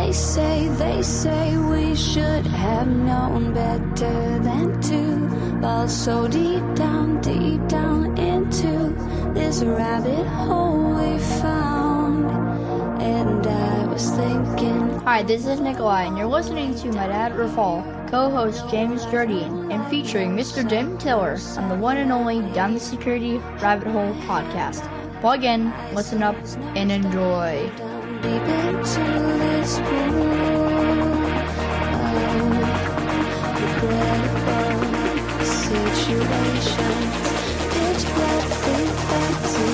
They say we should have known better than to fall so deep down into this rabbit hole we found. And I was thinking. Hi, this is Nikolai, and you're listening to my dad, Rafal, co-host James Jardine, and featuring Mr. Jim Tiller on the one and only Down the Security Rabbit Hole podcast. Plug in, listen up, and enjoy. Deep into this pool of regrettable situations. Pitch black, think back to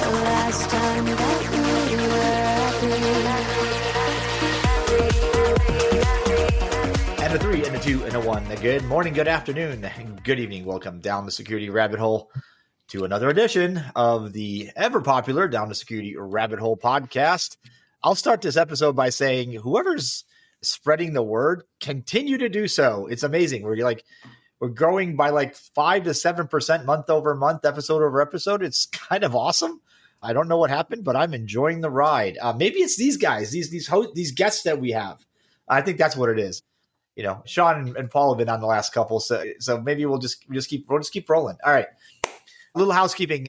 the last time that we were happy. And a 3, and a 2, and a 1. A good morning, good afternoon, and good evening. Welcome down the Security Rabbit Hole to another edition of the ever-popular Down the Security Rabbit Hole podcast. I'll start this episode by saying whoever's spreading the word, continue to do so. It's amazing. We're growing by like 5 to 7% month over month, episode over episode. It's kind of awesome. I don't know what happened, but I'm enjoying the ride. Maybe it's these guys, these guests that we have. I think that's what it is. You know, Sean and Paul have been on the last couple, so maybe we'll just keep rolling. All right, a little housekeeping.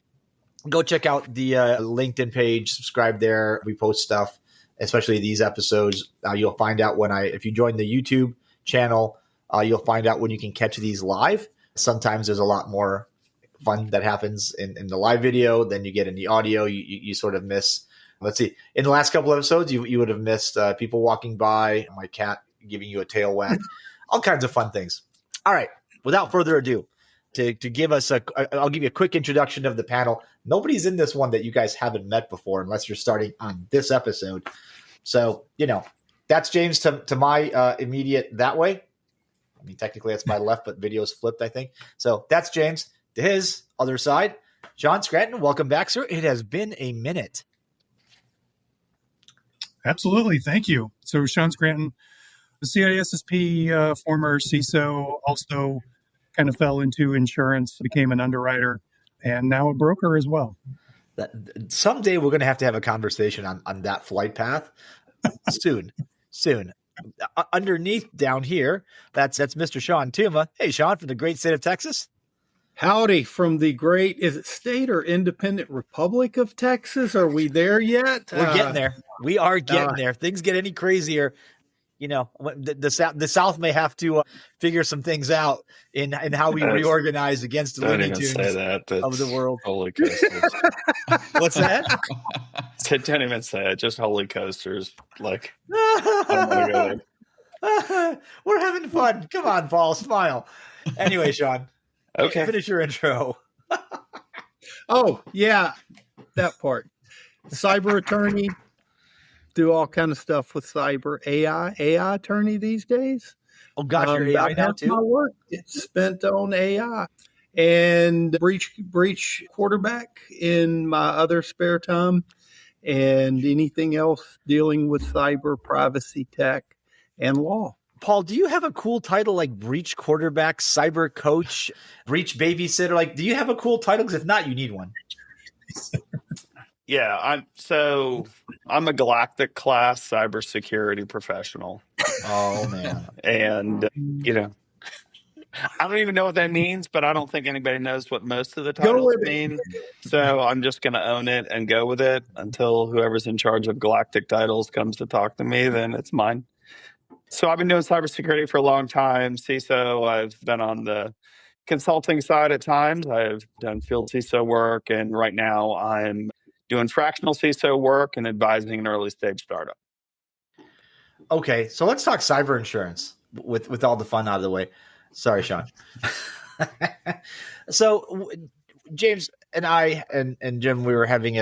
Go check out the LinkedIn page. Subscribe there. We post stuff, especially these episodes. You'll find out if you join the YouTube channel, you'll find out when you can catch these live. Sometimes there's a lot more fun that happens in the live video than you get in the audio. You sort of miss. Let's see. In the last couple episodes, you would have missed people walking by, my cat giving you a tail wag, all kinds of fun things. All right. Without further ado, to give us I'll give you a quick introduction of the panel. Nobody's in this one that you guys haven't met before, unless you're starting on this episode. So, that's James to my immediate that way. I mean, technically that's my left, but video's flipped, I think. So that's James to his other side. Sean Scranton, welcome back, sir. It has been a minute. Absolutely. Thank you. So Sean Scranton, the CISSP, former CISO, also kind of fell into insurance, became an underwriter, and now a broker as well. Someday we're going to have a conversation on that flight path soon. Underneath down here, that's Mr. Sean Tuma. Hey, Sean, from the great state of Texas. Howdy from the great, is it state or independent Republic of Texas? Are we there yet? We're getting there. We are getting there. If things get any crazier, the South may have to figure some things out in how we reorganize against the Looney Tunes of the world. Holy coasters. What's that? Don't even say it. Just holy coasters. Like, I don't want to go there. We're having fun. Come on, Paul. Smile. Anyway, Sean. Okay. Finish your intro. Oh, yeah. That part. Cyber attorney. Do all kind of stuff with cyber AI attorney these days. Oh gosh, you're AI now too. My work gets spent on AI and breach quarterback in my other spare time, and anything else dealing with cyber, privacy, tech, and law. Paul, do you have a cool title like breach quarterback, cyber coach, breach babysitter? Like, do you have a cool title? Because if not, you need one. Yeah, I'm a galactic class cybersecurity professional. Oh man. And I don't even know what that means, but I don't think anybody knows what most of the titles mean. So I'm just going to own it and go with it until whoever's in charge of galactic titles comes to talk to me, then it's mine. So I've been doing cybersecurity for a long time. CISO, I've been on the consulting side at times. I've done field CISO work, and right now I'm doing fractional CISO work and advising an early stage startup. Okay, so let's talk cyber insurance with all the fun out of the way. Sorry, Sean. So James and I and Jim, we were having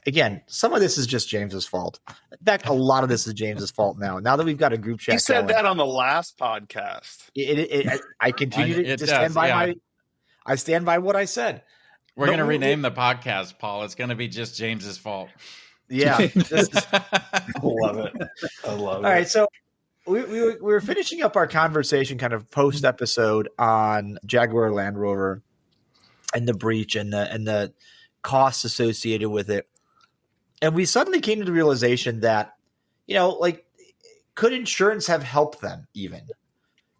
again, some of this is just James's fault. In fact, a lot of this is James's fault now. Now that we've got a group chat, you said that on the last podcast. I continue to stand by I stand by what I said. We're going to rename the podcast, Paul. It's going to be just James's fault. Yeah. I love it. All right. So we were finishing up our conversation kind of post episode on Jaguar Land Rover and the breach and the costs associated with it. And we suddenly came to the realization that, could insurance have helped them even?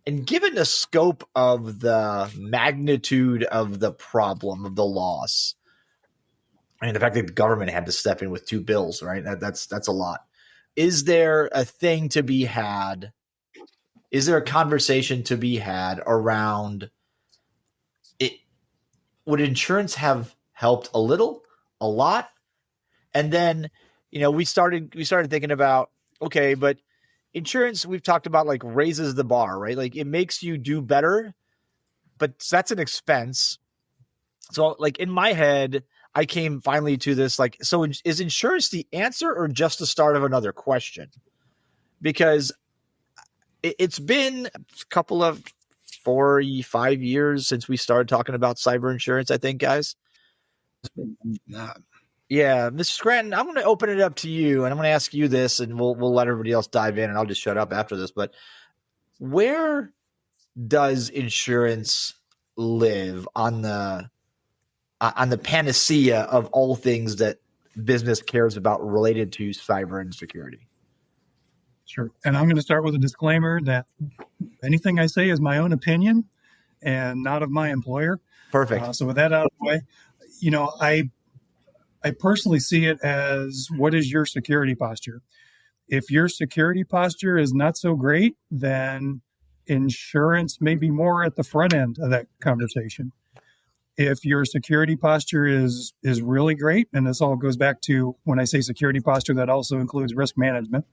And given the scope of the magnitude of the problem of the loss, and the fact that the government had to step in with 2 bills, right? That's a lot. Is there a thing to be had? Is there a conversation to be had around it? Would insurance have helped a little, a lot? And then, we started thinking about, okay, but insurance, we've talked about, like, raises the bar, right? Like, it makes you do better, but that's an expense. So, like, in my head, I came finally to this, like, so is insurance the answer or just the start of another question? Because it's been a couple of 4-5 years since we started talking about cyber insurance, I think, guys. Yeah, Mr. Scranton, I'm going to open it up to you, and I'm going to ask you this, and we'll let everybody else dive in, and I'll just shut up after this. But where does insurance live on the panacea of all things that business cares about related to cyber and security? Sure. And I'm going to start with a disclaimer that anything I say is my own opinion and not of my employer. Perfect. So with that out of the way, I personally see it as, what is your security posture? If your security posture is not so great, then insurance may be more at the front end of that conversation. If your security posture is really great, and this all goes back to when I say security posture, that also includes risk management.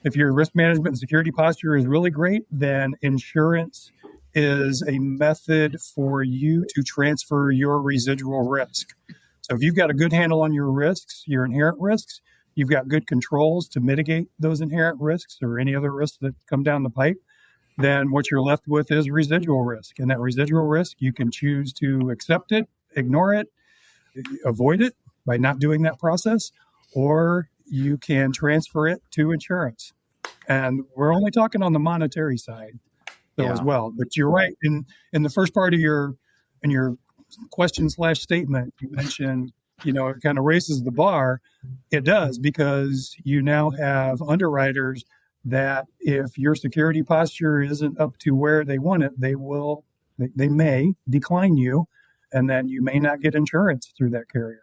If your risk management and security posture is really great, then insurance is a method for you to transfer your residual risk. So if you've got a good handle on your risks, your inherent risks, you've got good controls to mitigate those inherent risks or any other risks that come down the pipe, then what you're left with is residual risk. And that residual risk, you can choose to accept it, ignore it, avoid it by not doing that process, or you can transfer it to insurance. And we're only talking on the monetary side, though, as well. But you're right. In the first part of your question/statement, you mentioned, it kind of raises the bar. It does, because you now have underwriters that if your security posture isn't up to where they want it, they may decline you, and then you may not get insurance through that carrier.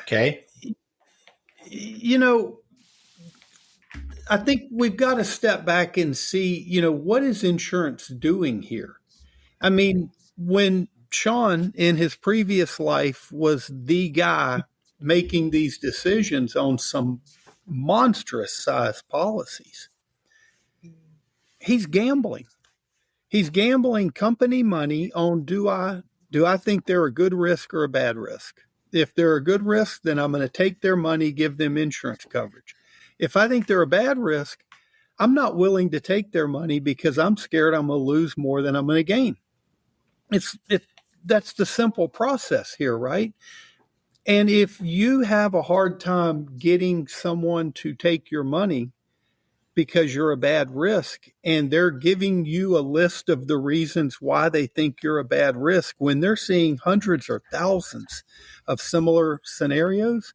Okay. I think we've got to step back and see, what is insurance doing here? I mean, when Sean in his previous life was the guy making these decisions on some monstrous size policies, he's gambling. He's gambling company money on, do I think they're a good risk or a bad risk? If they're a good risk, then I'm going to take their money, give them insurance coverage. If I think they're a bad risk, I'm not willing to take their money because I'm scared I'm going to lose more than I'm going to gain. That's the simple process here, right? And if you have a hard time getting someone to take your money because you're a bad risk, and they're giving you a list of the reasons why they think you're a bad risk when they're seeing hundreds or thousands of similar scenarios,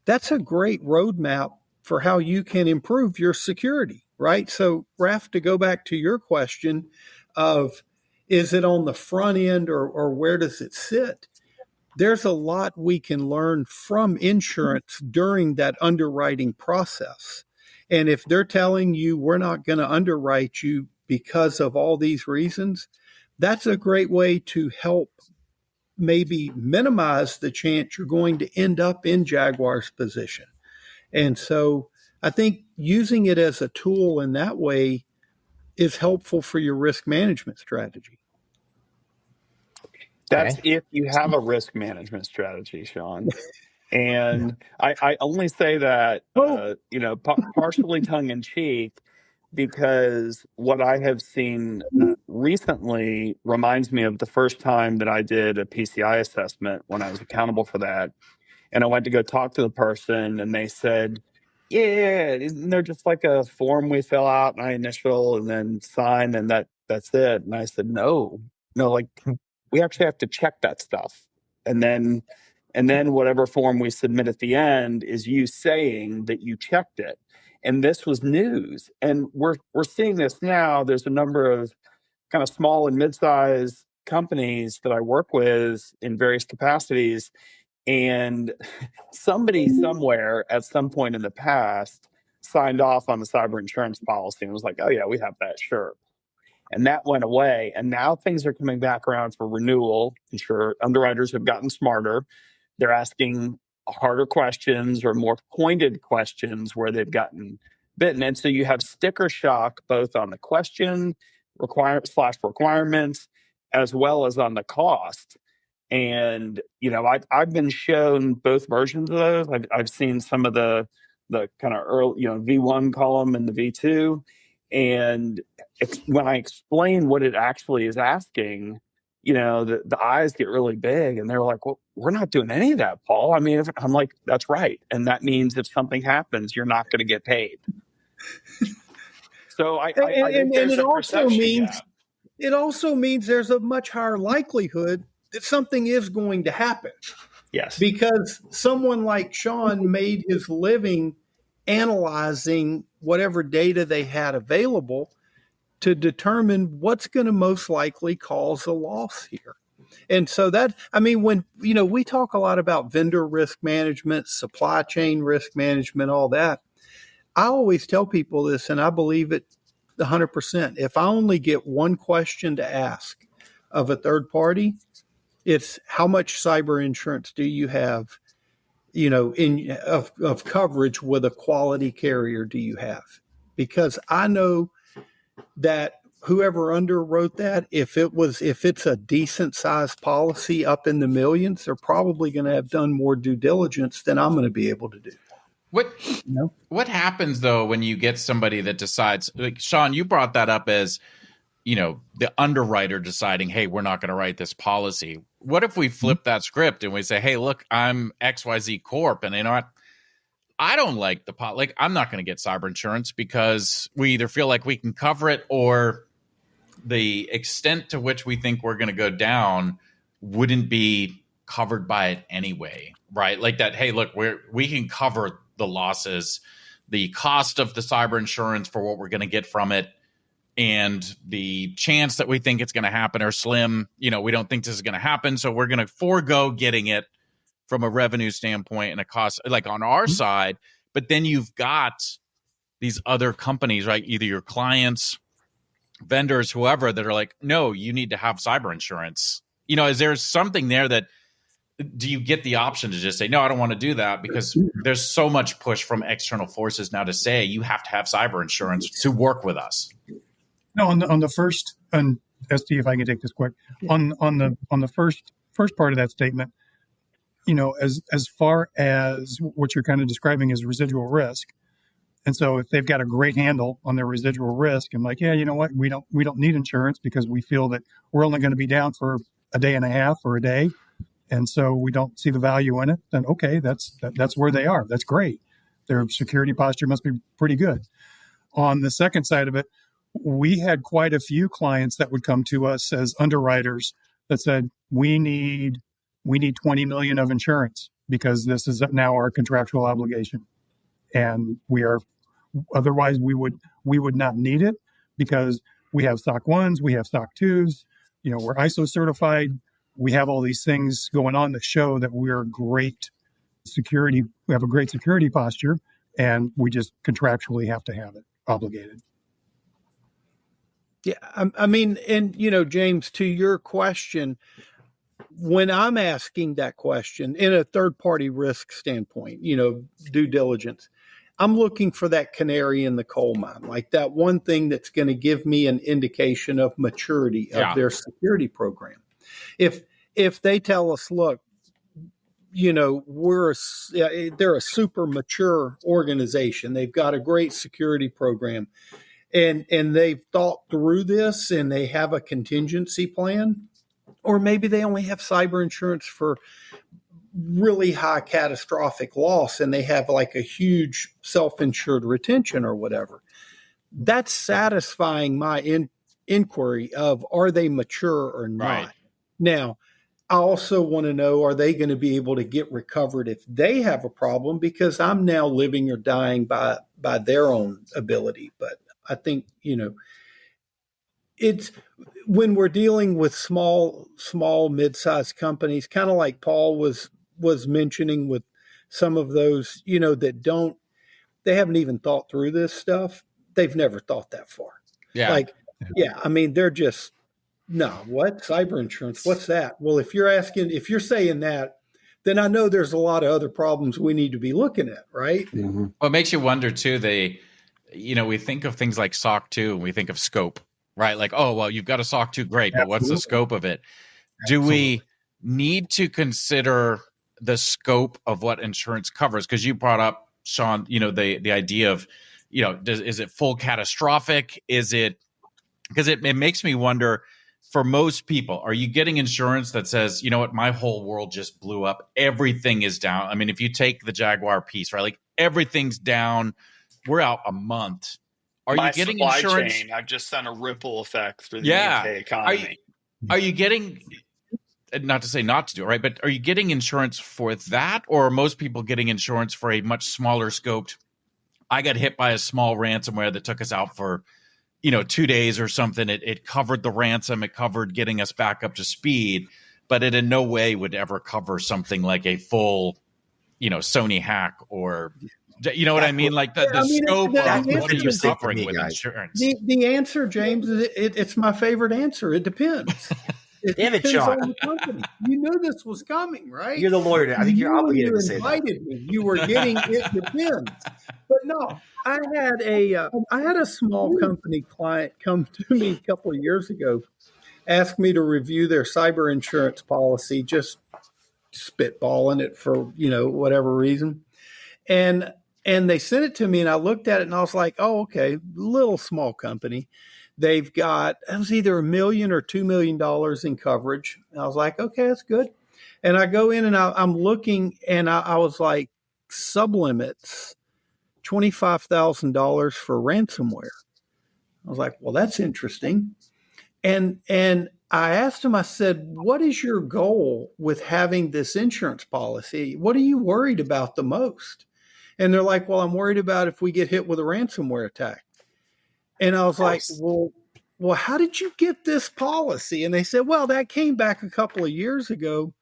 that's a great roadmap for how you can improve your security, right? So, Raf, to go back to your question of, is it on the front end or where does it sit? There's a lot we can learn from insurance during that underwriting process. And if they're telling you we're not going to underwrite you because of all these reasons, that's a great way to help maybe minimize the chance you're going to end up in Jaguar's position. And so I think using it as a tool in that way is helpful for your risk management strategy. That's if you have a risk management strategy, Sean. And I only say that, partially tongue in cheek, because what I have seen recently reminds me of the first time that I did a PCI assessment when I was accountable for that. And I went to go talk to the person, and they said, yeah, and they're just like a form we fill out, and I initial and then sign, and that's it. And I said, no, like we actually have to check that stuff. And then whatever form we submit at the end is you saying that you checked it. And this was news. And we're seeing this now. There's a number of kind of small and mid-sized companies that I work with in various capacities. And somebody somewhere at some point in the past signed off on the cyber insurance policy and was like, oh, yeah, we have that, sure. And that went away. And now things are coming back around for renewal. I'm sure underwriters have gotten smarter. They're asking harder questions or more pointed questions where they've gotten bitten. And so you have sticker shock both on the question requirements as well as on the cost. And, I've been shown both versions of those. I've seen some of the kind of early, V1 column and the V2. And when I explain what it actually is asking, the eyes get really big and they're like, well, we're not doing any of that, Paul. I mean, I'm like, that's right. And that means if something happens, you're not going to get paid. So I think there's a perception gap. It also means there's a much higher likelihood that something is going to happen. Yes. Because someone like Sean made his living analyzing whatever data they had available to determine what's going to most likely cause a loss here. And so when, we talk a lot about vendor risk management, supply chain risk management, all that. I always tell people this, and I believe it 100%. If I only get one question to ask of a third party, it's how much cyber insurance do you have, of coverage with a quality carrier do you have? Because I know that whoever underwrote that, if it's a decent sized policy up in the millions, they're probably going to have done more due diligence than I'm going to be able to do. What happens though when you get somebody that decides, like Sean, you brought that up as, the underwriter deciding, hey, we're not going to write this policy. What if we flip that script and we say, hey, look, I'm XYZ Corp, and you know what? I don't like I'm not going to get cyber insurance because we either feel like we can cover it or the extent to which we think we're going to go down wouldn't be covered by it anyway, right? Like that, hey, look, we can cover the losses, the cost of the cyber insurance for what we're going to get from it, and the chance that we think it's going to happen are slim. We don't think this is going to happen, so we're going to forego getting it from a revenue standpoint and a cost, like on our side. But then you've got these other companies, right? Either your clients, vendors, whoever, that are like, no, you need to have cyber insurance. Is there something there that, do you get the option to just say, no, I don't want to do that? Because there's so much push from external forces now to say you have to have cyber insurance to work with us. No, on the first, and ST, if I can take this quick, on the first part of that statement, as far as what you're kind of describing as residual risk, and so if they've got a great handle on their residual risk, and like, yeah, you know what, we don't need insurance because we feel that we're only going to be down for a day and a half or a day, and so we don't see the value in it. Then okay, that's where they are. That's great. Their security posture must be pretty good. On the second side of it, we had quite a few clients that would come to us as underwriters that said, we need 20 million of insurance because this is now our contractual obligation. And otherwise we would not need it because we have SOC 1s, we have SOC 2s, we're ISO certified. We have all these things going on that show that we're great security. We have a great security posture, and we just contractually have to have it obligated. Yeah, I mean, and, James, to your question, when I'm asking that question in a third-party risk standpoint, due diligence, I'm looking for that canary in the coal mine, like that one thing that's going to give me an indication of maturity of their security program. If they tell us, look, they're a super mature organization. They've got a great security program. And they've thought through this and they have a contingency plan, or maybe they only have cyber insurance for really high catastrophic loss and they have like a huge self-insured retention or whatever. That's satisfying my inquiry of, are they mature or not? Right. Now, I also want to know, are they going to be able to get recovered if they have a problem? Because I'm now living or dying by by their own ability. But I think, it's when we're dealing with small, mid-sized companies, kind of like Paul was mentioning with some of those, they haven't even thought through this stuff. They've never thought that far. Yeah. I mean, they're just, no, what? Cyber insurance? What's that? Well, if you're saying that, then I know there's a lot of other problems we need to be looking at, right? Mm-hmm. Well, it makes you wonder too. We think of things like SOC 2 and we think of scope, right? Like, oh, well, you've got a SOC 2, great, but what's the scope of it? Do we need to consider the scope of what insurance covers? Because you brought up, Sean, the idea of, is it full catastrophic? Is it, because it makes me wonder, for most people, are you getting insurance that says, you know what, my whole world just blew up, everything is down? I mean, if you take the Jaguar piece, right, like everything's down, we're out a month. Are you getting insurance? Chain, I've just sent a ripple effect through the UK economy. Are you getting, not to say not to do it, right, but are you getting insurance for that, or are most people getting insurance for a much smaller scoped, I got hit by a small ransomware that took us out for 2 days or something. It covered the ransom. It covered getting us back up to speed, but it in no way would ever cover something like a full, Sony hack or, what I mean? Like the scope of what are you suffering with insurance? The answer, James, is it's my favorite answer. It depends. It Damn it, depends Sean. on the company. You knew this was coming, right? You're the lawyer. I think you're obligated to say that. You invited me. You were getting it depends. But no, I had a small company client come to me a couple of years ago, ask me to review their cyber insurance policy, just spitballing it for, whatever reason. And they sent it to me and I looked at it and I was like, oh, okay, little small company. They've got, it was either $1 million or $2 million in coverage. And I was like, okay, that's good. And I go in and I'm looking and I was like, sublimits, $25,000 for ransomware. I was like, well, that's interesting. And I asked him, I said, what is your goal with having this insurance policy? What are you worried about the most? And they're like, well, I'm worried about if we get hit with a ransomware attack. And I was like, well, how did you get this policy? And they said, well, that came back a couple of years ago.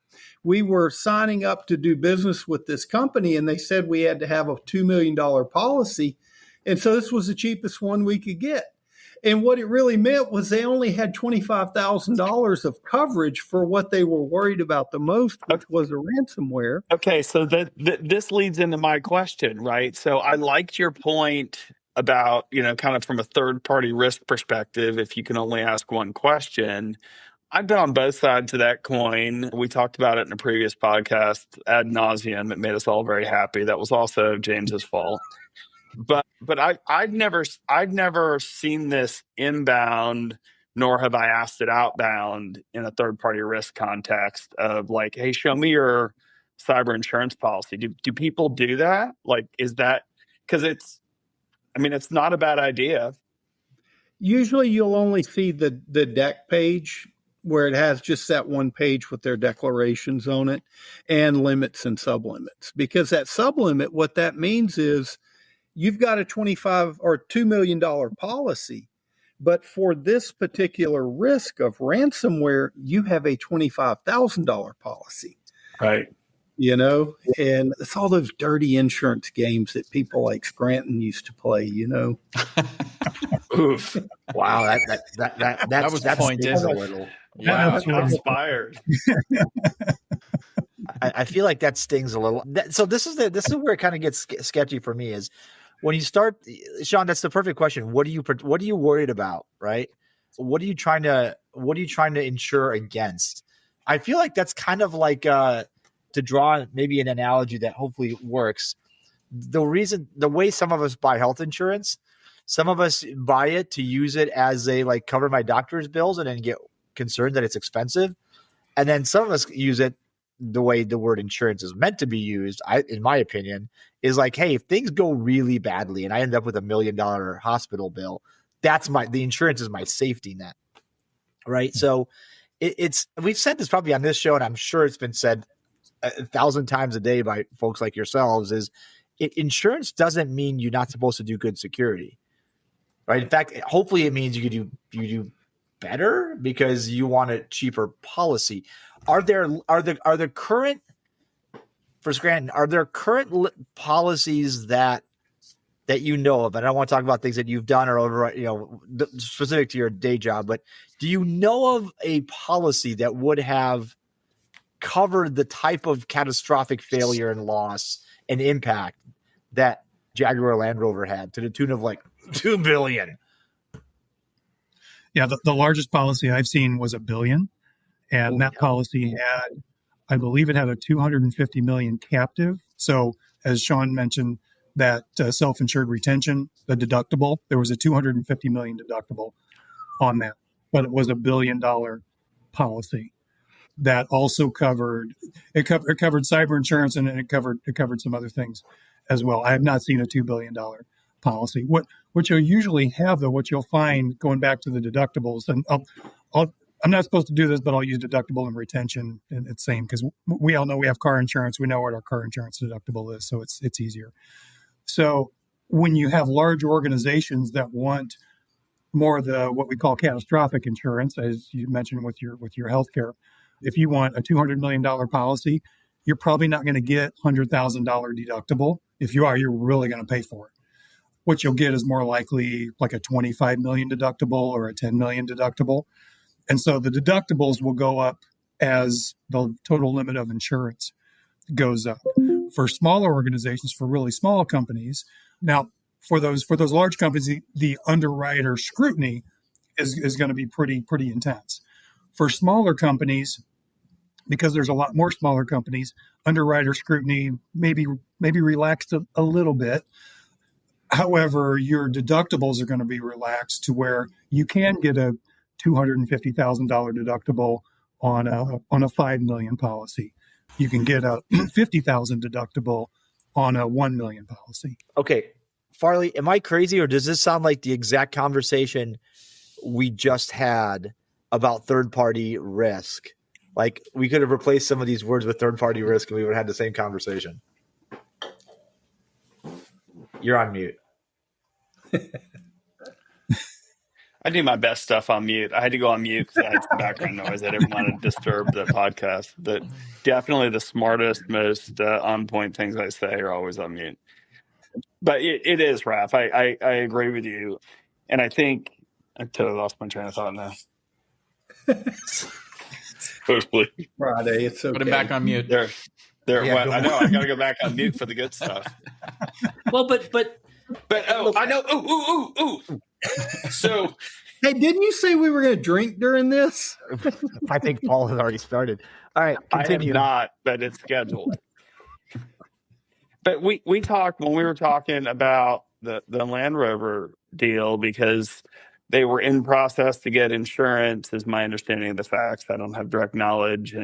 We were signing up to do business with this company, and they said we had to have a $2 million policy. And so this was the cheapest one we could get. And what it really meant was they only had $25,000 of coverage for what they were worried about the most, which was a ransomware. Okay, so this leads into my question, right? So I liked your point about, kind of from a third-party risk perspective, if you can only ask one question. I've been on both sides of that coin. We talked about it in a previous podcast ad nauseum. It made us all very happy. That was also James's fault. But I've never seen this inbound, nor have I asked it outbound in a third-party risk context of like, hey, show me your cyber insurance policy. Do people do that? Like, is that because it's not a bad idea. Usually you'll only see the deck page where it has just that one page with their declarations on it and limits and sublimits. Because that sublimit, what that means is you've got a $25 or $2 million policy, but for this particular risk of ransomware, you have a $25,000 policy. Right. And it's all those dirty insurance games that people like Scranton used to play, Oof. Wow, that was pointed a little. Wow, I'm inspired. I feel like that stings a little. So this is where it kind of gets sketchy for me is when you start, Sean. That's the perfect question. What are you worried about, right? What are you trying to insure against? I feel like that's kind of like to draw maybe an analogy that hopefully works. The way some of us buy health insurance, some of us buy it to use it as a like cover my doctor's bills and then get concerned that it's expensive. And then some of us use it the way the word insurance is meant to be used, in my opinion, is like, hey, if things go really badly and I end up with $1 million hospital bill, the insurance is my safety net. Right. So we've said this probably on this show, and I'm sure it's been said 1,000 times a day by folks like yourselves, is insurance doesn't mean you're not supposed to do good security, right? In fact, hopefully it means you do better because you want a cheaper policy. Are there current policies that you know of? And I don't want to talk about things that you've done or over, specific to your day job, but do you know of a policy that would have covered the type of catastrophic failure and loss and impact that Jaguar Land Rover had to the tune of like $2 billion? Yeah, the largest policy I've seen was $1 billion, and that policy had, I believe, it had a $250 million captive. So, as Sean mentioned, that self-insured retention, the deductible, there was a $250 million deductible on that, but it was $1 billion policy that also covered cyber insurance, and it covered some other things as well. I have not seen a $2 billion policy. What you'll usually have, though, what you'll find, going back to the deductibles, and I'm not supposed to do this, but I'll use deductible and retention, and it's same because we all know we have car insurance. We know what our car insurance deductible is, so it's easier. So when you have large organizations that want more of the what we call catastrophic insurance, as you mentioned with your healthcare, if you want a $200 million policy, you're probably not going to get $100,000 deductible. If you are, you're really going to pay for it. What you'll get is more likely like a $25 million deductible or a $10 million deductible. And so the deductibles will go up as the total limit of insurance goes up. For smaller organizations, for really small companies, now for those large companies, the underwriter scrutiny is going to be pretty intense. For smaller companies, because there's a lot more smaller companies, underwriter scrutiny maybe relaxed a little bit. However, your deductibles are going to be relaxed to where you can get a $250,000 deductible on a $5 million policy. You can get a $50,000 deductible on a $1 million policy. Okay, Farley, am I crazy, or does this sound like the exact conversation we just had about third-party risk? Like, we could have replaced some of these words with third-party risk, and we would have had the same conversation. You're on mute. I do my best stuff on mute. I had to go on mute because I had some background noise. I didn't want to disturb the podcast. But definitely the smartest, most on-point things I say are always on mute. But it is, Raph. I agree with you. And I think I totally lost my train of thought now. Totally. Friday, it's okay. Put him back on mute. There. Yeah, I know. I got to go back on mute for the good stuff. Well, but I know. Ooh. So, hey, didn't you say we were going to drink during this? I think Paul has already started. All right, continue. I have not, but it's scheduled. But we talked when we were talking about the Land Rover deal because they were in process to get insurance, is my understanding of the facts. I don't have direct knowledge,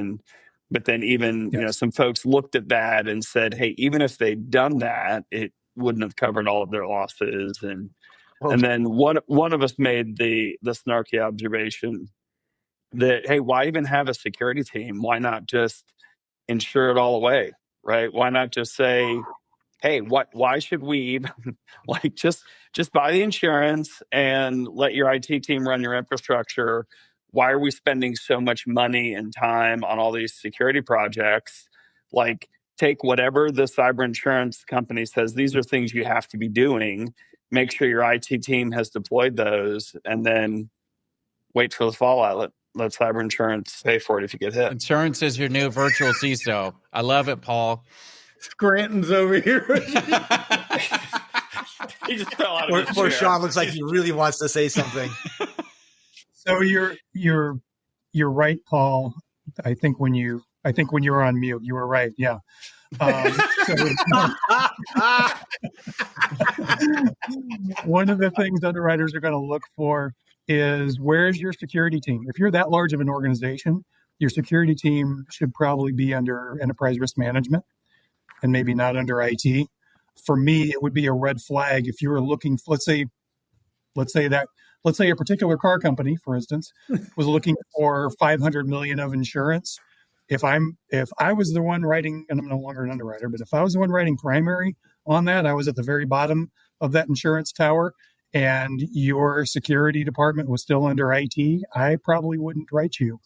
but then even some folks looked at that and said, hey, even if they'd done that, it wouldn't have covered all of their losses. And then one of us made the snarky observation that, hey, why even have a security team? Why not just insure it all away, right? Why not just say, hey, why should we even just buy the insurance and let your IT team run your infrastructure? Why are we spending so much money and time on all these security projects? Like, take whatever the cyber insurance company says, these are things you have to be doing. Make sure your IT team has deployed those, and then wait for the fallout. Let cyber insurance pay for it if you get hit. Insurance is your new virtual CISO. I love it, Paul. Scranton's over here. He just fell out of his Poor chair. Sean looks like he really wants to say something. So you're right, Paul. I think when you were on mute, you were right. Yeah. One of the things underwriters are going to look for is, where's your security team? If you're that large of an organization, your security team should probably be under enterprise risk management and maybe not under IT. For me, it would be a red flag if you were looking, let's say a particular car company, for instance, was looking for $500 million of insurance. If I was the one writing, and I'm no longer an underwriter, but if I was the one writing primary on that, I was at the very bottom of that insurance tower, and your security department was still under IT, I probably wouldn't write you,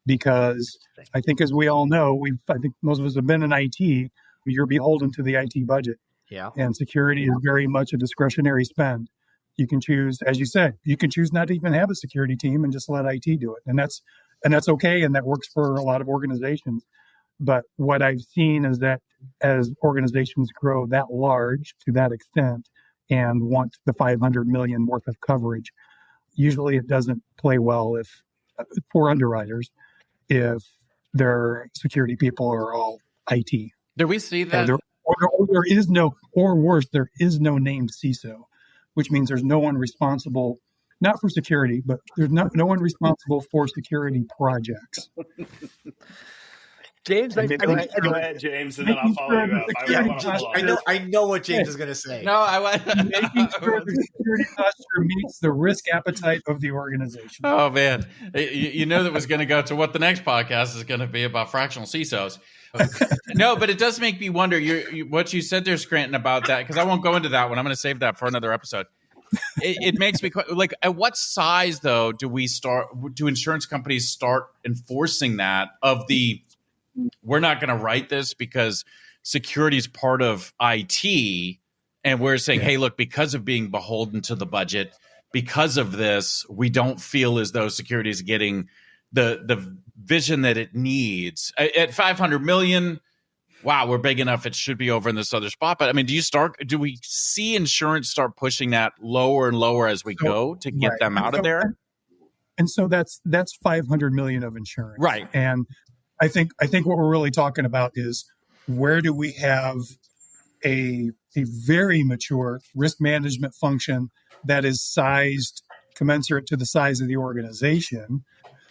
because I think, as we all know, I think most of us have been in IT. You're beholden to the IT budget. Yeah. And security is very much a discretionary spend. You can choose, as you said, you can choose not to even have a security team and just let IT do it. And that's okay. And that works for a lot of organizations. But what I've seen is that as organizations grow that large to that extent and want the 500 million worth of coverage, usually it doesn't play well for underwriters if their security people are all IT. Do we see that? There is no, or worse, there is no named CISO, which means there's no one responsible, not for security, but there's no one responsible for security projects. James, go ahead, James, and then I'll follow you up. I know what James is going to say. No, making sure the security posture meets the risk appetite of the organization. Oh man, you know that was going to go to what the next podcast is going to be about fractional CISOs. No, but it does make me wonder. What you said there, Scranton, about that, because I won't go into that one. I'm going to save that for another episode. It makes me like, at what size though do insurance companies start enforcing that? We're not going to write this because security is part of IT, and we're saying, hey, look, because of being beholden to the budget, because of this, we don't feel as though security is getting the vision that it needs. At 500 million, wow, we're big enough. It should be over in this other spot. But I mean, do we see insurance start pushing that lower and lower as we go to get them out of there? And so that's 500 million of insurance. Right. And I think what we're really talking about is, where do we have a very mature risk management function that is sized commensurate to the size of the organization?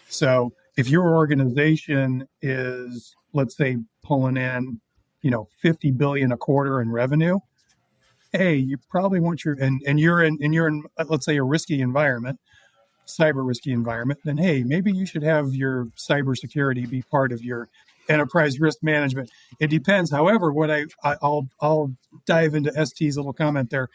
So if your organization is, let's say, pulling in, 50 billion a quarter in revenue, hey, you probably want you're in, let's say, a risky environment, cyber risky environment, then hey, maybe you should have your cybersecurity be part of your enterprise risk management. It depends. However, what I'll dive into ST's little comment there,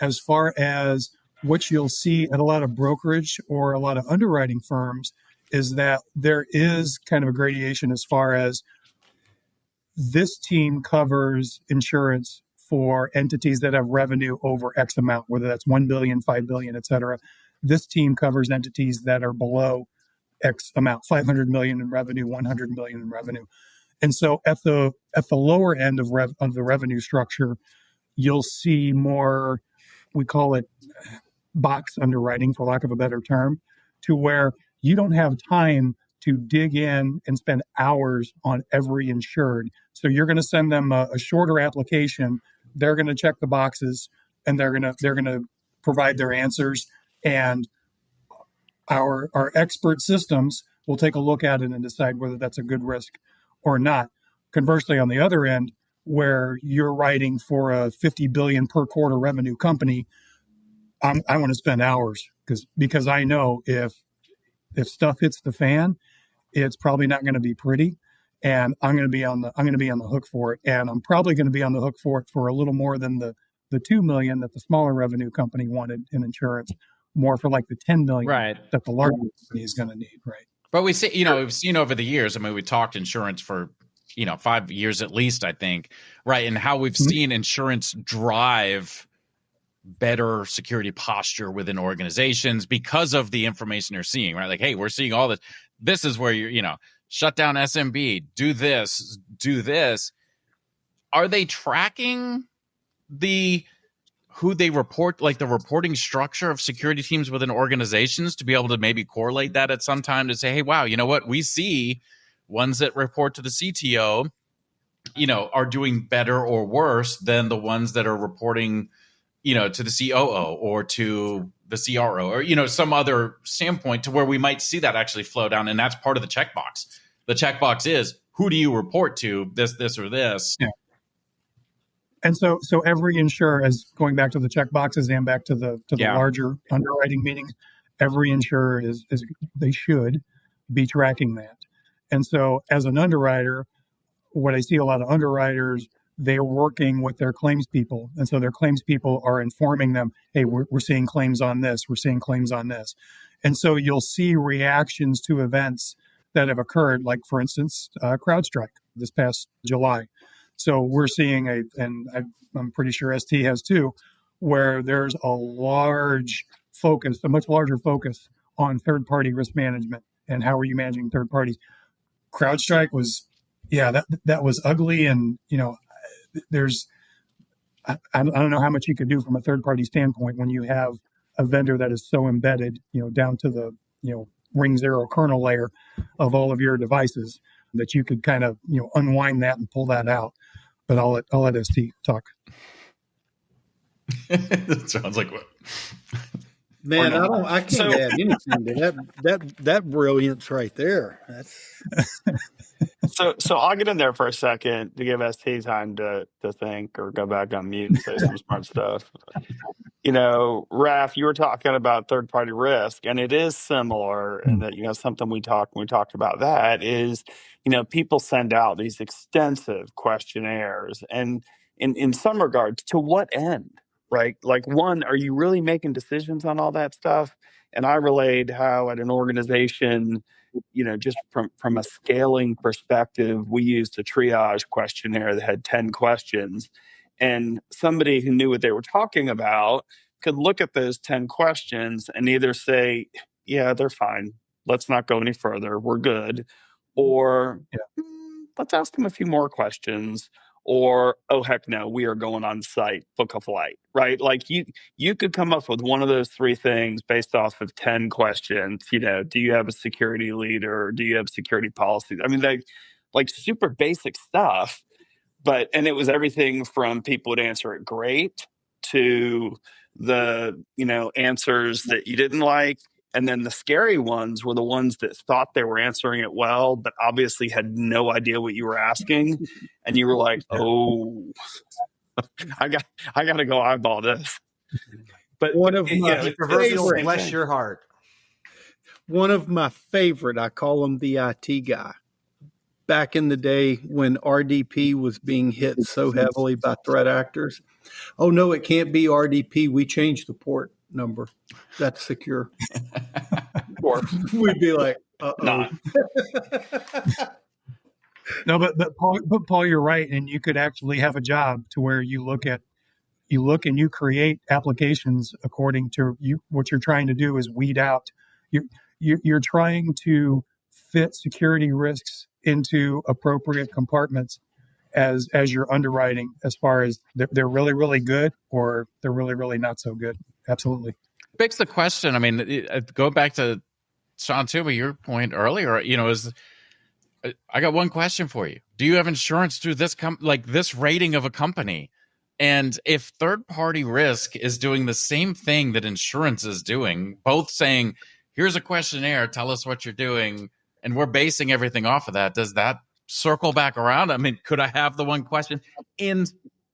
as far as what you'll see at a lot of brokerage or a lot of underwriting firms, is that there is kind of a gradation as far as this team covers insurance for entities that have revenue over X amount, whether that's 1 billion, 5 billion, et cetera. This team covers entities that are below X amount, 500 million in revenue, 100 million in revenue. And so at the lower end of the revenue structure, you'll see more, we call it box underwriting, for lack of a better term, to where you don't have time to dig in and spend hours on every insured. So you're going to send them a shorter application. They're going to check the boxes, and they're going to provide their answers. And our expert systems will take a look at it and decide whether that's a good risk or not. Conversely, on the other end, where you're writing for a 50 billion per quarter revenue company, I want to spend hours because I know if stuff hits the fan, it's probably not going to be pretty, and I'm going to be on the hook for it, and I'm probably going to be on the hook for it for a little more than the 2 million that the smaller revenue company wanted in insurance, more for like the 10 million that the larger company is going to need, right? But we see, we've seen over the years. I mean, we talked insurance for 5 years at least, I think, right? And how we've seen insurance drive better security posture within organizations because of the information they're seeing, right? Like, hey, we're seeing all this. This is where you're, shut down SMB, do this, do this. Are they tracking who they report, like the reporting structure of security teams within organizations, to be able to maybe correlate that at some time to say, hey, wow, you know what? We see ones that report to the CTO, are doing better or worse than the ones that are reporting, to the COO or to the CRO or, some other standpoint, to where we might see that actually flow down. And that's part of the checkbox. The checkbox is, who do you report to, this, or this? Yeah. And so every insurer, as going back to the checkboxes and back to the larger underwriting meetings, every insurer they should be tracking that. And so as an underwriter, what I see a lot of underwriters, they're working with their claims people. And so their claims people are informing them, hey, we're seeing claims on this, we're seeing claims on this. And so you'll see reactions to events that have occurred, like, for instance, CrowdStrike this past July. So we're seeing I'm pretty sure ST has too, where there's a much larger focus on third-party risk management and how are you managing third parties. CrowdStrike was, that was ugly. And, I don't know how much you could do from a third-party standpoint when you have a vendor that is so embedded, down to the, ring zero kernel layer of all of your devices that you could kind of, unwind that and pull that out. But I'll let ST talk. That sounds like what? Man, I can't add anything to that brilliance right there. That's So I'll get in there for a second to give ST time to think or go back on mute and say some smart stuff. Raph, you were talking about third-party risk, and it is similar in that, something we talked about that is, people send out these extensive questionnaires, and in some regards, to what end, right? Like, one, are you really making decisions on all that stuff? And I relayed how at an organization, just from a scaling perspective, we used a triage questionnaire that had 10 questions. And somebody who knew what they were talking about could look at those 10 questions and either say, yeah, they're fine, let's not go any further, we're good. Or let's ask them a few more questions. Or, oh, heck no, we are going on site, book a flight, right? Like you could come up with one of those three things based off of 10 questions. Do you have a security leader? Do you have security policies? I mean, like super basic stuff. And it was everything from people would answer it great to the, answers that you didn't like. And then the scary ones were the ones that thought they were answering it well, but obviously had no idea what you were asking. And you were like, oh, I got to go eyeball this. But one of my favorite, bless your heart. One of my favorite, I call him the IT guy. Back in the day when RDP was being hit so heavily by threat actors. Oh, no, it can't be RDP. We changed the port number. That's secure. We'd be like, uh-oh. No, but Paul, you're right. And you could actually have a job to where you look and you create applications according to you. What you're trying to do is weed out. You're trying to fit security risks into appropriate compartments as you're underwriting, as far as they're really, really good or they're really, really not so good. Absolutely. Begs the question. I mean, go back to Sean Tuba, your point earlier, is I got one question for you. Do you have insurance through this this rating of a company? And if third-party risk is doing the same thing that insurance is doing, both saying, here's a questionnaire, tell us what you're doing, and we're basing everything off of that, does that circle back around? I mean, could I have the one question in?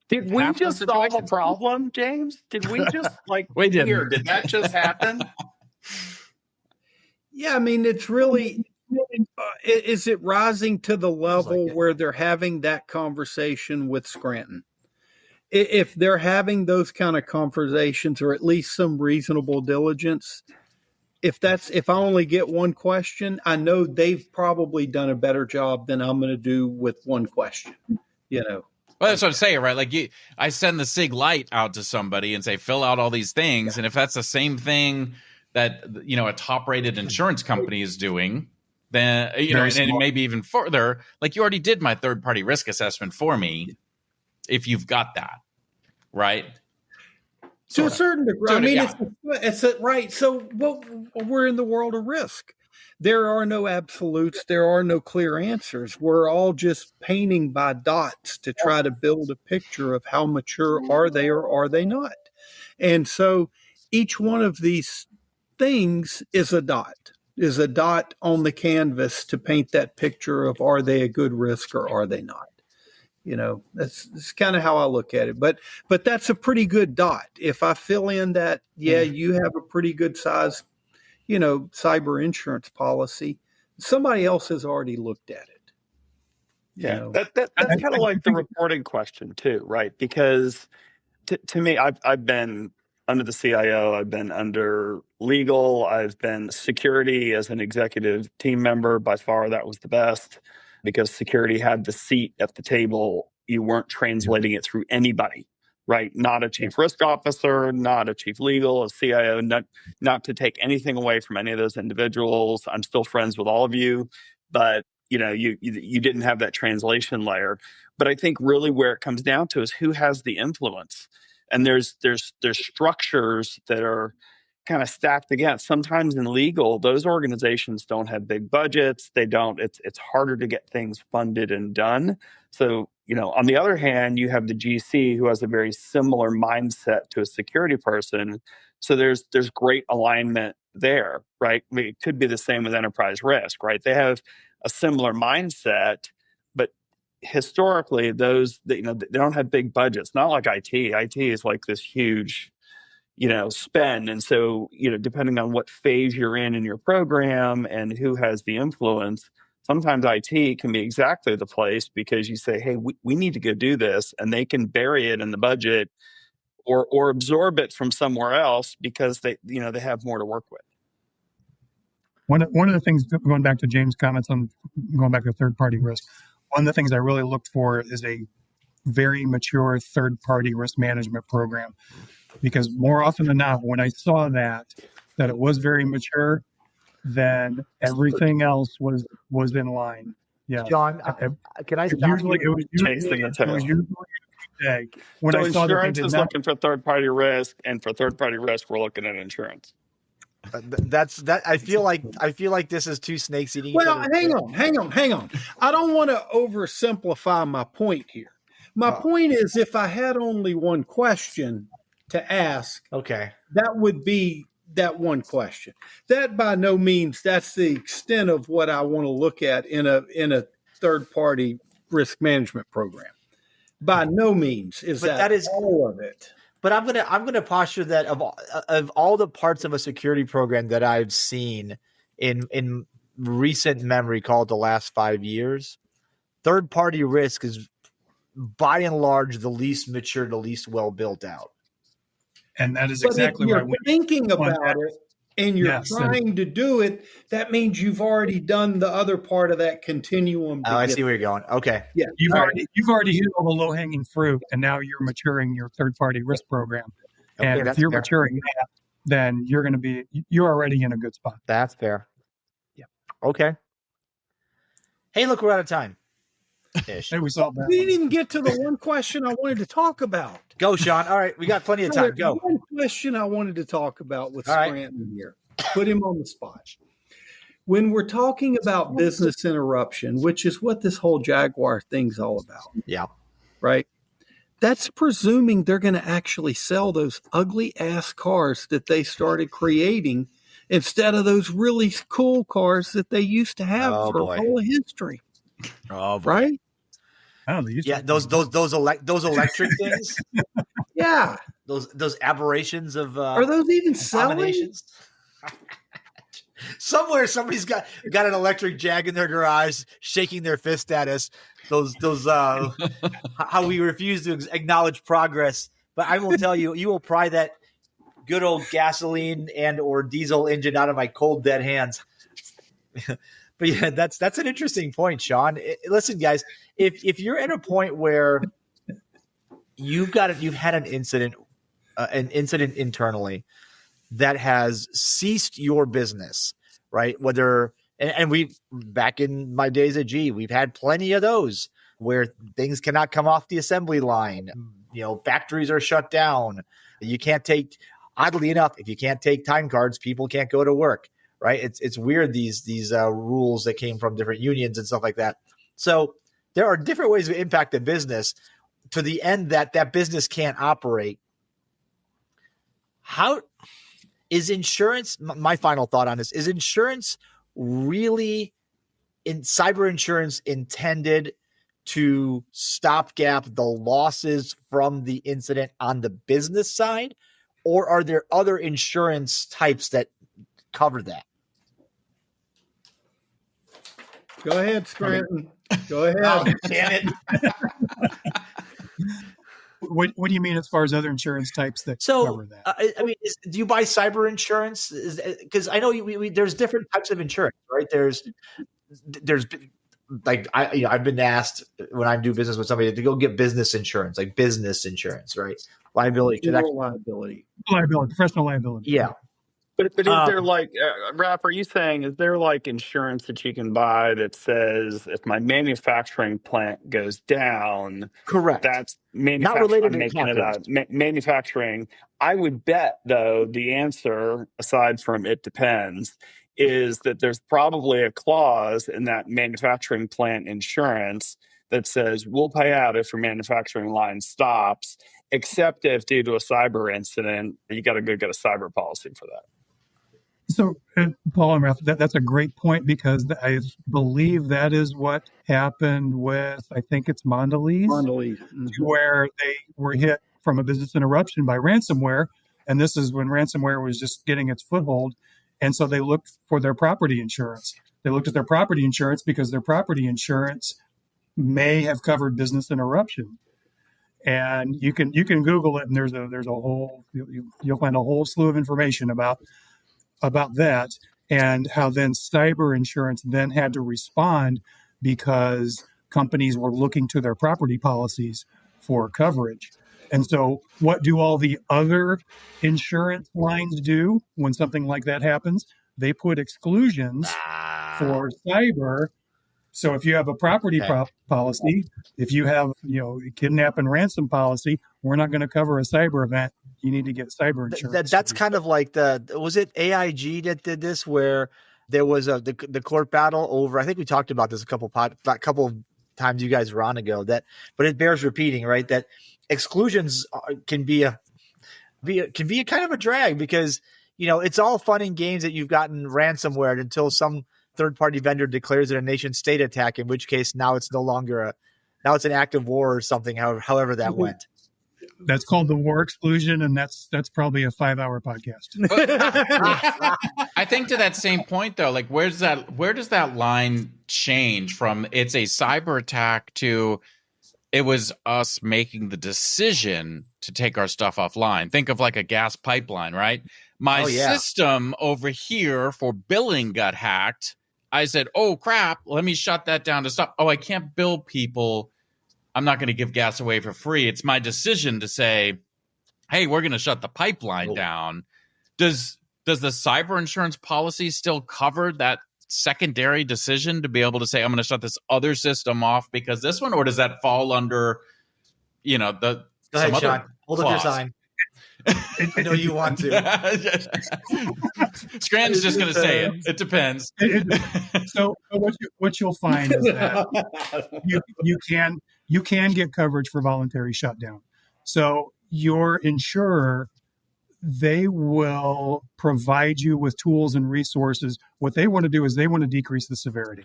Did we just solve a problem, James? Did we just we didn't. Here, did that just happen? Yeah, I mean, it's really, is it rising to the level where they're having that conversation with Scranton? If they're having those kind of conversations, or at least some reasonable diligence, if I only get one question, I know they've probably done a better job than I'm going to do with one question, Well, that's what I'm saying, right? Like I send the SIG Lite out to somebody and say, fill out all these things. And if that's the same thing that, a top-rated insurance company is doing, then, and maybe even further, like you already did my third-party risk assessment for me, if you've got that, right? To a certain degree. I mean, it's right. So we're in the world of risk. There are no absolutes. There are no clear answers. We're all just painting by dots to try to build a picture of how mature are they or are they not. And so each one of these things is a dot on the canvas to paint that picture of, are they a good risk or are they not? That's kind of how I look at it. But that's a pretty good dot. If I fill in that, you have a pretty good size, cyber insurance policy, somebody else has already looked at it. Yeah, that's kind of like the reporting question too, right? Because to me, I've been under the CIO, I've been under legal, I've been security as an executive team member. By far, that was the best because security had the seat at the table. You weren't translating it through anybody, right? Not a chief risk officer, not a chief legal, a CIO. Not to take anything away from any of those individuals. I'm still friends with all of you, but you didn't have that translation layer. But I think really where it comes down to is who has the influence. And there's structures that are kind of stacked against. Sometimes in legal, those organizations don't have big budgets. They don't. It's harder to get things funded and done. So on the other hand, you have the GC who has a very similar mindset to a security person. So there's great alignment there, right? I mean, it could be the same with enterprise risk, right? They have a similar mindset, but historically they don't have big budgets, not like IT is like this huge spend. And so depending on what phase you're in your program and who has the influence, sometimes IT can be exactly the place because you say, hey, we need to go do this, and they can bury it in the budget or absorb it from somewhere else because they have more to work with. One of the things, going back to James' comments on going back to third-party risk, one of the things I really looked for is a very mature third-party risk management program, because more often than not, when I saw that it was very mature, then everything else was in line. Yeah, John, can I stop you? It was usually day when so I saw insurance is looking for third-party risk, and for third-party risk, we're looking at insurance. That's that. I feel like this is two snakes eating. Well, hang on. I don't want to oversimplify my point here. My point is, if I had only one question to ask, okay, that would be that one question. That by no means that's the extent of what I want to look at in a third-party risk management program. By no means is that is all of it. But I'm gonna posture that of all the parts of a security program that I've seen in recent memory, called the last 5 years, third party risk is by and large the least mature, the least well built out. And that is exactly what you're thinking about it, and you're trying to do it. That means you've already done the other part of that continuum. I see where you're going. Okay, yeah, you've already hit all the low hanging fruit, and now you're maturing your third party risk program. Okay, and if you're maturing that, then you're already in a good spot. That's fair. Yeah. Okay. Hey, look, we're out of time. Hey, we solved that. We didn't even get to the one question I wanted to talk about. Go, Sean. All right, we got plenty of time. Go. One question I wanted to talk about with Scranton here. Put him on the spot. When we're talking about business interruption, which is what this whole Jaguar thing's all about. Yeah. Right? That's presuming they're going to actually sell those ugly ass cars that they started creating instead of those really cool cars that they used to have for all of history. Oh, boy. Right? Oh, those electric things. Yeah, those aberrations of are those even selling? Somewhere somebody's got an electric Jag in their garage, shaking their fist at us. Those how we refuse to acknowledge progress. But I will tell you, you will pry that good old gasoline and or diesel engine out of my cold dead hands. But yeah, that's an interesting point, Sean. Listen, guys, if you're at a point where you've had an incident internally that has ceased your business, right? Whether and we back in my days at G, we've had plenty of those where things cannot come off the assembly line. Factories are shut down. You can't take, oddly enough, if you can't take time cards, people can't go to work. Right. It's weird, these rules that came from different unions and stuff like that. So there are different ways to impact the business to the end that business can't operate. How is insurance? My final thought on this is insurance really in cyber insurance intended to stopgap the losses from the incident on the business side, or are there other insurance types that cover that? Go ahead, Scranton. Go ahead. Oh, damn it. What do you mean as far as other insurance types that cover that? I mean, do you buy cyber insurance? Because I know there's different types of insurance, right? There's like I've been asked when I do business with somebody to go get business insurance, like business insurance, right? Liability, professional liability. Yeah. But is there like, Raph, are you saying, is there like insurance that you can buy that says if my manufacturing plant goes down, correct, that's not related to manufacturing? I would bet, though, the answer, aside from it depends, is that there's probably a clause in that manufacturing plant insurance that says we'll pay out if your manufacturing line stops, except if due to a cyber incident, you got to go get a cyber policy for that. So, Paul and Ralph, that's a great point, because I believe that is what happened with, I think it's Mondelez, where they were hit from a business interruption by ransomware. And this is when ransomware was just getting its foothold. And so they looked for their property insurance. They looked at their property insurance because their property insurance may have covered business interruption. And you can Google it, and there's a whole, you'll find a whole slew of information about that, and how then cyber insurance then had to respond because companies were looking to their property policies for coverage. And so what do all the other insurance lines do when something like that happens? They put exclusions for cyber. So if you have a property policy, if you have, kidnap and ransom policy, we're not going to cover a cyber event. You need to get cyber insurance. That's kind of like was it AIG that did this, where there was the court battle over, I think we talked about this a couple of times you guys were on ago, but it bears repeating, right? That exclusions can be a kind of a drag, because, it's all fun and games that you've gotten ransomware until some third-party vendor declares it a nation-state attack, in which case now it's no longer now it's an act of war or something, however that went. That's called the war exclusion, and that's probably a 5-hour podcast. I think to that same point, though, like where does that line change from it's a cyber attack to it was us making the decision to take our stuff offline? Think of like a gas pipeline, right? My system over here for billing got hacked. I said, oh, crap, let me shut that down to stop. Oh, I can't bill people. I'm not going to give gas away for free. It's my decision to say, hey, we're going to shut the pipeline down. Does the cyber insurance policy still cover that secondary decision to be able to say, I'm going to shut this other system off because this one? Or does that fall under, Go ahead, Sean. Hold up your sign. I know you want to. Scranton's just going to say it. It depends. So what you'll find is that you can get coverage for voluntary shutdown. So your insurer, they will provide you with tools and resources. What they want to do is they want to decrease the severity.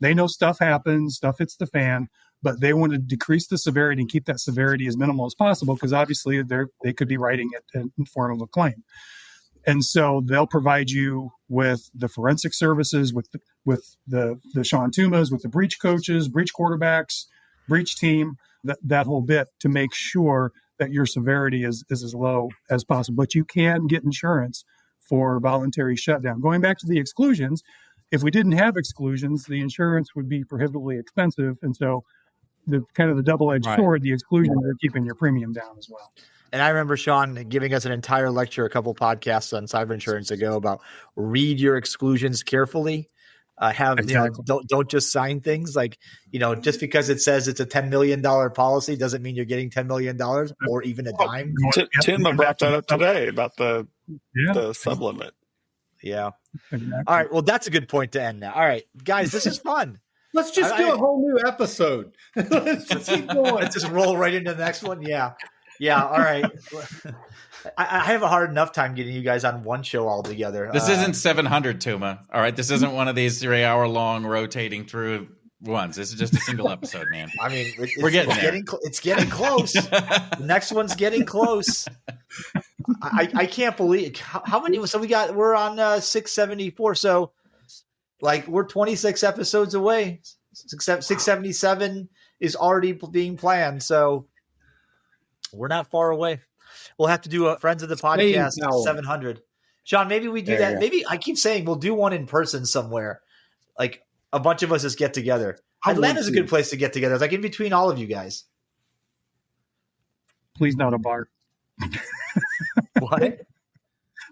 They know stuff happens, stuff hits the fan, but they want to decrease the severity and keep that severity as minimal as possible, because obviously they could be writing it in form of a claim. And so they'll provide you with the forensic services, with the Sean Tumas, with the breach coaches, breach quarterbacks, breach team, that whole bit, to make sure that your severity is as low as possible. But you can get insurance for voluntary shutdown. Going back to the exclusions, if we didn't have exclusions, the insurance would be prohibitively expensive. And so the kind of the double-edged sword, the exclusions are keeping your premium down as well. And I remember Sean giving us an entire lecture, a couple podcasts on cyber insurance ago, about read your exclusions carefully. Don't just sign things like, just because it says it's a $10 million policy doesn't mean you're getting $10 million or even a dime. Tim brought that up today about the sublimit. Yeah. Exactly. All right. Well, that's a good point to end now. All right, guys, this is fun. Let's just do a whole new episode. Let's just keep going. Let's just roll right into the next one. Yeah. Yeah. All right. I have a hard enough time getting you guys on one show all together. This isn't 700, Tuma. All right. This isn't one of these 3-hour-long rotating through ones. This is just a single episode, man. I mean, we're getting there. It's getting close. The next one's getting close. I can't believe how many. So we're on 674. So like we're 26 episodes away. 677 is already being planned, so we're not far away. We'll have to do a Friends of the Podcast 700. Sean, maybe we do that. Maybe I keep saying we'll do one in person somewhere. Like a bunch of us just get together. Atlanta's a good place to get together. It's like in between all of you guys. Please not a bar. What?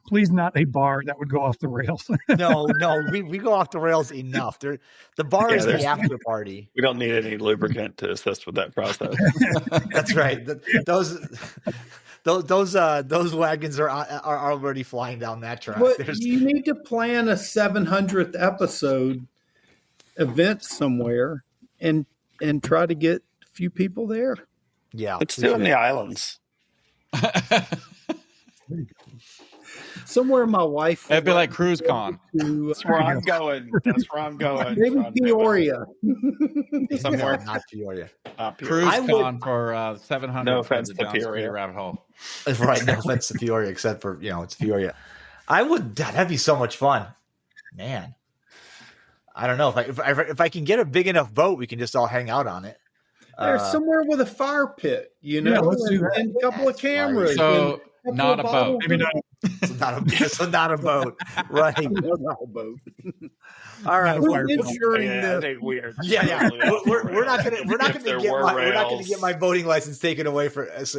Please not a bar. That would go off the rails. No, we go off the rails enough. The bar is the after party. We don't need any lubricant to assist with that process. That's right. Those wagons are already flying down that track. But you need to plan a 700th episode event somewhere and try to get a few people there. Yeah, let's do it in the islands. Somewhere my wife. It'd be like Cruise Con. That's where I'm going. Maybe Peoria. Somewhere. Not Peoria. Cruise Con for 700. No offense to Peoria. Rabbit hole. Right. No offense to Peoria, except for, it's Peoria. That'd be so much fun. Man. I don't know. If I can get a big enough boat, we can just all hang out on it. There's somewhere with a fire pit, Yeah, let's do that. And a couple of cameras. So not a boat. Maybe not. So not a boat. Right. Not a boat. All right. We're insuring this. Weird. Yeah. We're not gonna get my boating license taken away for us.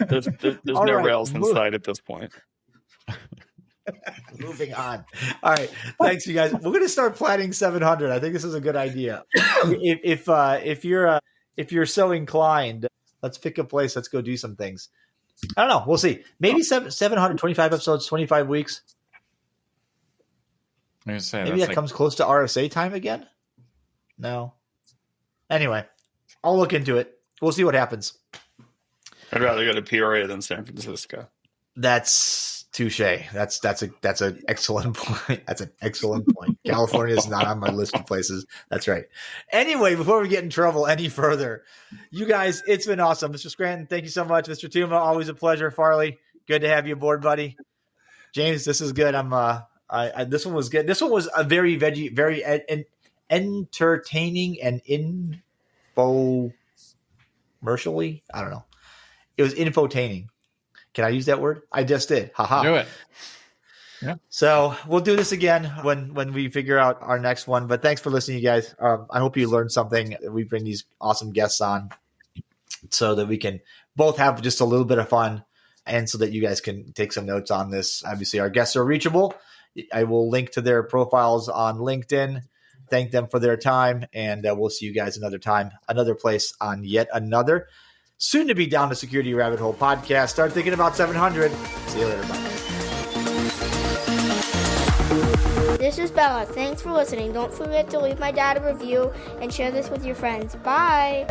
There's no rails inside at this point. Moving on. All right. Thanks, you guys. We're going to start planning 700. I think this is a good idea. If you're so inclined, let's pick a place. Let's go do some things. I don't know. We'll see. Maybe 725 episodes, 25 weeks. Maybe that comes close to RSA time again. No. Anyway, I'll look into it. We'll see what happens. I'd rather go to Peoria than San Francisco. That's touche. That's an excellent point. That's an excellent point. California is not on my list of places. That's right. Anyway, before we get in trouble any further, you guys, it's been awesome. Mr. Scranton, thank you so much. Mr. Tuma, always a pleasure. Farley, good to have you aboard, buddy. James, this is good. This one was good. This one was a very entertaining and infomercially. I don't know. It was infotaining. Can I use that word? I just did. Haha. Do it. Yeah. So we'll do this again when we figure out our next one. But thanks for listening, you guys. I hope you learned something. We bring these awesome guests on so that we can both have just a little bit of fun and so that you guys can take some notes on this. Obviously, our guests are reachable. I will link to their profiles on LinkedIn. Thank them for their time. And we'll see you guys another time, another place on yet another soon to be Down the Security Rabbit Hole podcast. Start thinking about 700. See you later. Bye. This is Bella. Thanks for listening. Don't forget to leave my dad a review and share this with your friends. Bye.